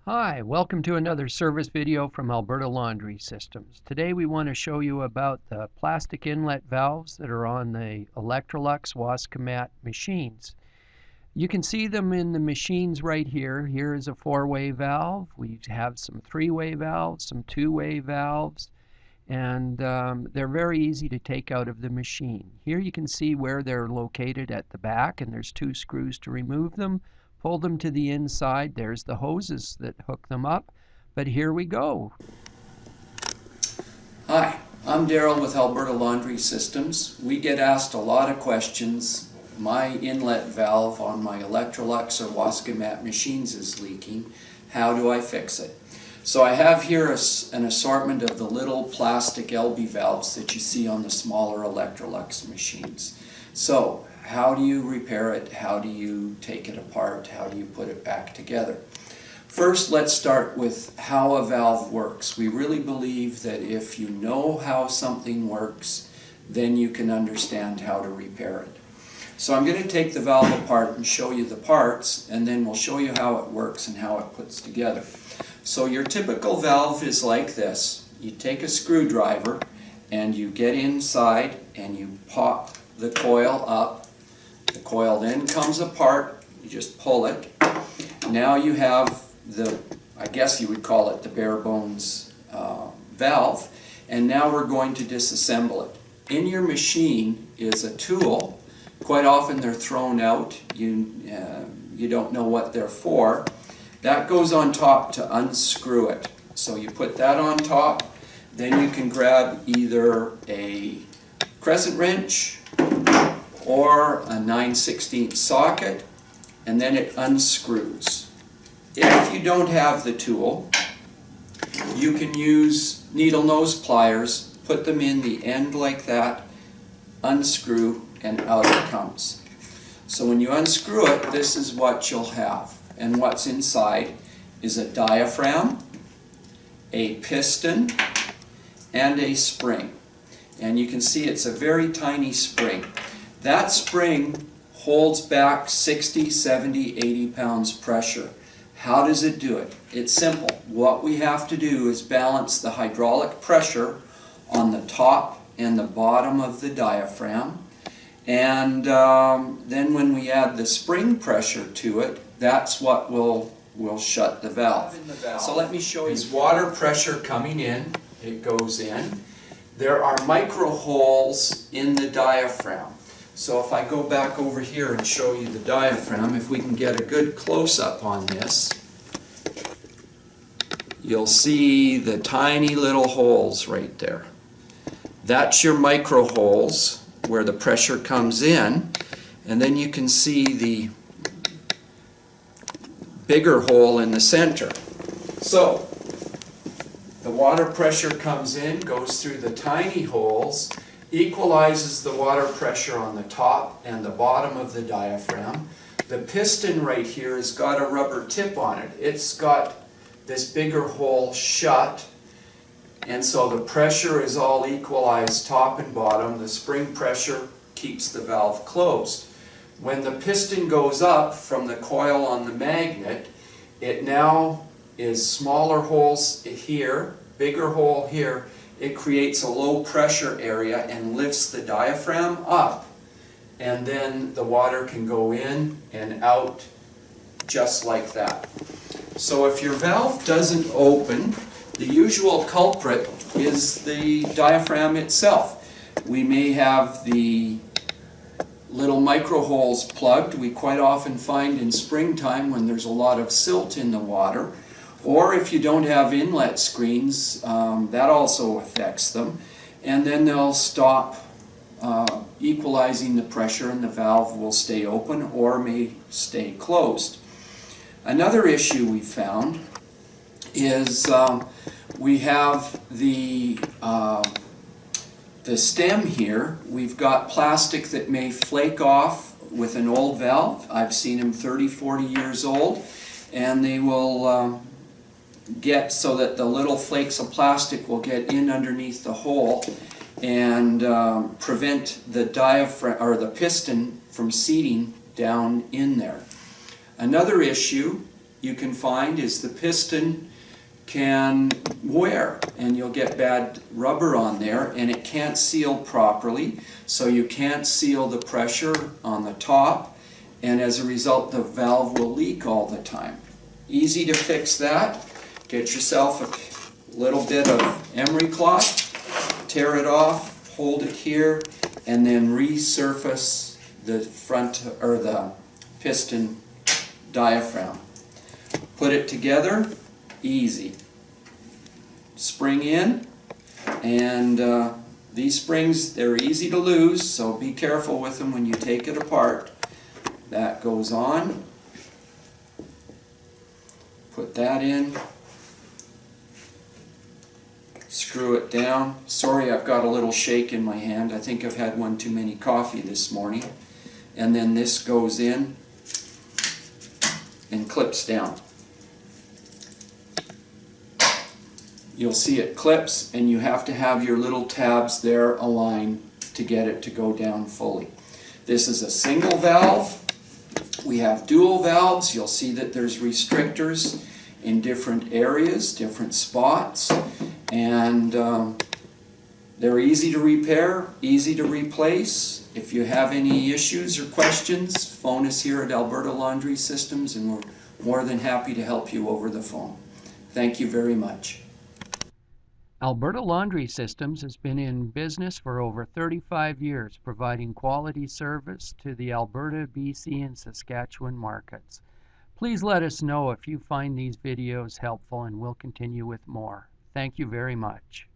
Hi, welcome to another service video from Alberta Laundry Systems. Today we want to show you about the plastic inlet valves that are on the Electrolux Wascomat machines. You can see them in the machines right here. Here is a four-way valve. We have some three-way valves, some two-way valves, and they're very easy to take out of the machine. Here you can see where they're located at the back, and there's two screws to remove them. Pull them to the inside. There's the hoses that hook them up. But here we go. Hi, I'm Daryl with Alberta Laundry Systems. We get asked a lot of questions. My inlet valve on my Electrolux or Wascomat machines is leaking. How do I fix it? So I have here an assortment of the little plastic LB valves that you see on the smaller Electrolux machines. So how do you repair it? How do you take it apart? How do you put it back together? First, let's start with how a valve works. We really believe that if you know how something works, then you can understand how to repair it. So I'm going to take the valve apart and show you the parts, and then we'll show you how it works and how it puts together. So your typical valve is like this. You take a screwdriver and you get inside and you pop the coil up. The coil then comes apart, you just pull it. Now you have the, I guess you would call it the bare bones valve, and now we're going to disassemble it. In your machine is a tool. Quite often they're thrown out, you don't know what they're for. That goes on top to unscrew it. So you put that on top, then you can grab either a crescent wrench or a 9/16 socket, and then it unscrews. If you don't have the tool, you can use needle nose pliers, put them in the end like that, unscrew, and out it comes. So when you unscrew it, this is what you'll have. And what's inside is a diaphragm, a piston, and a spring. And you can see it's a very tiny spring. That spring holds back 60, 70, 80 pounds pressure. How does it do it? It's simple. What we have to do is balance the hydraulic pressure on the top and the bottom of the diaphragm. And then when we add the spring pressure to it, that's what will shut the valve. So let me show you. There's water pressure coming in. It goes in. There are micro holes in the diaphragm. So if I go back over here and show you the diaphragm, if we can get a good close-up on this, you'll see the tiny little holes right there. That's your micro holes where the pressure comes in, and then you can see the bigger hole in the center. So the water pressure comes in, goes through the tiny holes, equalizes the water pressure on the top and the bottom of the diaphragm. The piston right here has got a rubber tip on it. It's got this bigger hole shut, and so the pressure is all equalized top and bottom. The spring pressure keeps the valve closed. When the piston goes up from the coil on the magnet, it now is smaller holes here, bigger hole here. It creates a low pressure area and lifts the diaphragm up, and then the water can go in and out just like that. So if your valve doesn't open, the usual culprit is the diaphragm itself. We may have the little micro holes plugged. We quite often find in springtime when there's a lot of silt in the water. Or if you don't have inlet screens, that also affects them. And then they'll stop equalizing the pressure, and the valve will stay open or may stay closed. Another issue we found is we have the stem here. We've got plastic that may flake off with an old valve. I've seen them 30, 40 years old, and they will get so that the little flakes of plastic will get in underneath the hole and prevent the diaphragm or the piston from seating down in there. Another issue you can find is the piston can wear, and you'll get bad rubber on there, and it can't seal properly, so you can't seal the pressure on the top, and as a result the valve will leak all the time. Easy to fix that. Get yourself a little bit of emery cloth, tear it off, hold it here, and then resurface the front or the piston diaphragm. Put it together, easy. Spring in, and these springs, they're easy to lose, so be careful with them when you take it apart. That goes on. Put that in. Screw it down. Sorry, I've got a little shake in my hand. I think I've had one too many coffee this morning. And then this goes in and clips down. You'll see it clips, and you have to have your little tabs there aligned to get it to go down fully. This is a single valve. We have dual valves. You'll see that there's restrictors in different areas, different spots, and they're easy to repair, easy to replace. If you have any issues or questions, phone us here at Alberta Laundry Systems, and we're more than happy to help you over the phone. Thank you very much. Alberta Laundry Systems has been in business for over 35 years, providing quality service to the Alberta, BC, and Saskatchewan markets. Please let us know if you find these videos helpful, and we'll continue with more. Thank you very much.